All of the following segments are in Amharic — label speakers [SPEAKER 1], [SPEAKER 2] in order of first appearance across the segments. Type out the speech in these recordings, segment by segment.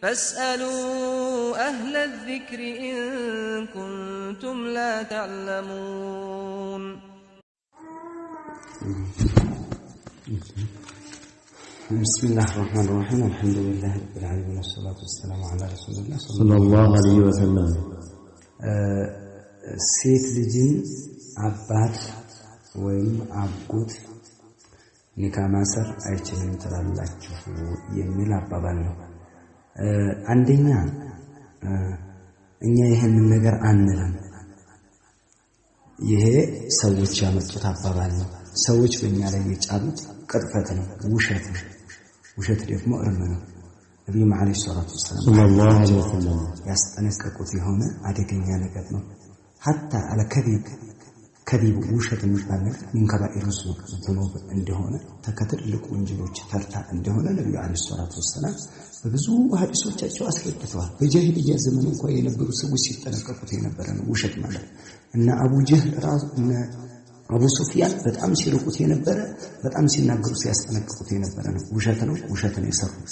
[SPEAKER 1] فاسألوا أهل الذكر إن كنتم لا تعلمون.
[SPEAKER 2] بسم الله الرحمن الرحيم. الحمد لله رب العالمين والصلاة والسلام على رسول الله
[SPEAKER 3] صلى الله عليه وسلم.
[SPEAKER 2] ሴት ልጅን አባት ወይም አጎት ኒካ ማሰር አይችልም ትላላችሁ የሚል አባባል ነው። አንደኛ እኛ ይሄንን ነገር አንልም። ይሄ ሰዎች ያመጡት አባባል ነው። ሰዎች በእኛ ላይ የጫሉት ቅጥፈት ነው፣ ውሸት ነው። ውሸት ደግሞ እርም ነው። ነብዩ መሐመድ ሰለላሁ ዐለይሂ ወሰለም ያስጠነቀቁት የሆነ አደገኛ ነገር ነው። ሐታ ከዲብ ውሸት የሚባል ነገር ምን ከባኢር ዙኑብ እንደሆነ ተከትልቁ ወንጀሎች ተርታ እንደሆነ ነብዩ ሰለላሁ ዐለይሂ ወሰለም በብዙ ሐዲሶቻቸው አስረድተዋል። በጃሂልያ ዘመን እንኳን የነበሩ ሰዎች ሲጠነቀቁት የነበረ ነው ውሸት ማለት እና አቡ ጀህል ራሱ እና አቡ ሱፊያን በጣም ሲርቁት የነበረ በጣም ሲናገሩ ሲያስጠነቅቁት የነበረ ነው። ውሸት ነው የሰሩት።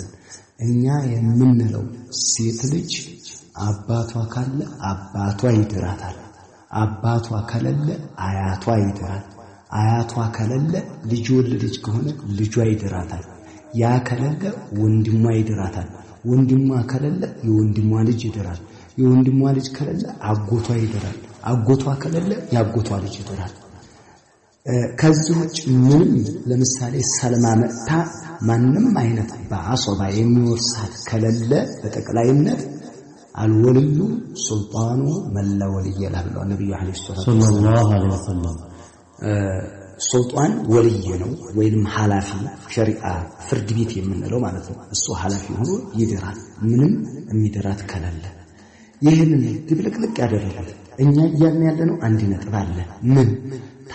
[SPEAKER 2] እኛ የምንለው ሴት ልጅ አባቷ ካለ አባቷ ይድራታል፣ አባቷ ከሌለ አያቷ ይድራል፣ አያቷ ከሌለ ልጅ ወለደች ከሆነ ልጇ ይድራታል፣ ያ ከሌለ ወንድሟ ይድራታል፣ ወንድሟ ከሌለ የወንድሟ ልጅ ይድራል፣ የወንድሟ ልጅ ከሌለ አጎቷ ይድራል፣ አጎቷ ከሌለ ያጎቷ ልጅ ይድራል። ከዚህ ውጭ ምንም ለምሳሌ ሰልማ መጣ ማንንም አይነት በአሶባ የሚወርሳት ከሌለ በጠቅላይነት አልወልዩ ሱልጣኑ መላ ወልይ ይላሉ ነብዩ ሰለላሁ ዐለይሂ ወሰለም። ሱልጣን ወልይ ነው ወይንም ሐላፊ ሸሪዓ ፍርድ ቤት የምንለው ማለት ነው። እሱ ሐላፊ ሆኖ ይደራል ምንም የሚደራት ከሌለ። ይሄንን ድብልቅልቅ ያደረጋል። እኛ እያልን ያለነው አንድ ነጥብ አለ። ምን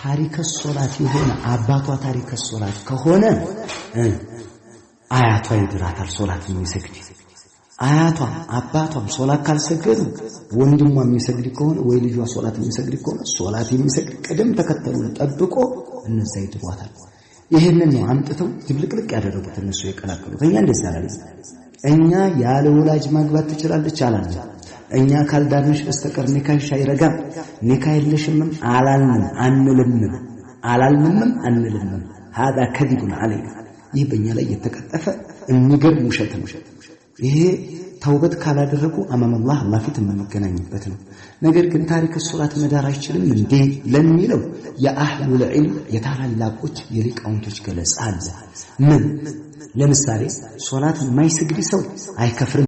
[SPEAKER 2] ታሪከ ሶላት የሆነ አባቷ ታሪከ ሶላት ከሆነ አያቷ ይድራታል ሶላት የሚሰግድ። አያቷ አባቷም ሶላት ካልሰገዱ ወንድሟ የሚሰግድ ከሆነ ወይ ልጇ ሶላት የሚሰግድ ከሆነ ሶላት የሚሰግድ ቅደም ተከተሉን ጠብቆ እነዛ ይድሯታል። ይሄንን ነው አምጥተው ድብልቅልቅ ያደረጉት እነሱ የቀላቀሉት። እኛ እንደዛ አይደለም። እኛ ያለ ወላጅ ማግባት ትችላለች አላለም። እኛ ካልዳንሽ በስተቀር ኒካሽ አይረጋም ኒካ የለሽም አላልንም አንልንም። هذا كذب علينا። ይህ በእኛ ላይ የተቀጠፈ የሚገርም ውሸት ነው። ይሄ ተውበት ካላደረጉ አማም አላህ ፊት የምንገናኝበት ነው። ነገር ግን ታሪክ ሶላት መዳር አይችልም እንዴ ለሚለው የአህሉል ዒልም የታላላቆች የሊቃውንቶች ገለጻ አለ። ምን ለምሳሌ ሶላት የማይሰግድ ሰው አይከፍርም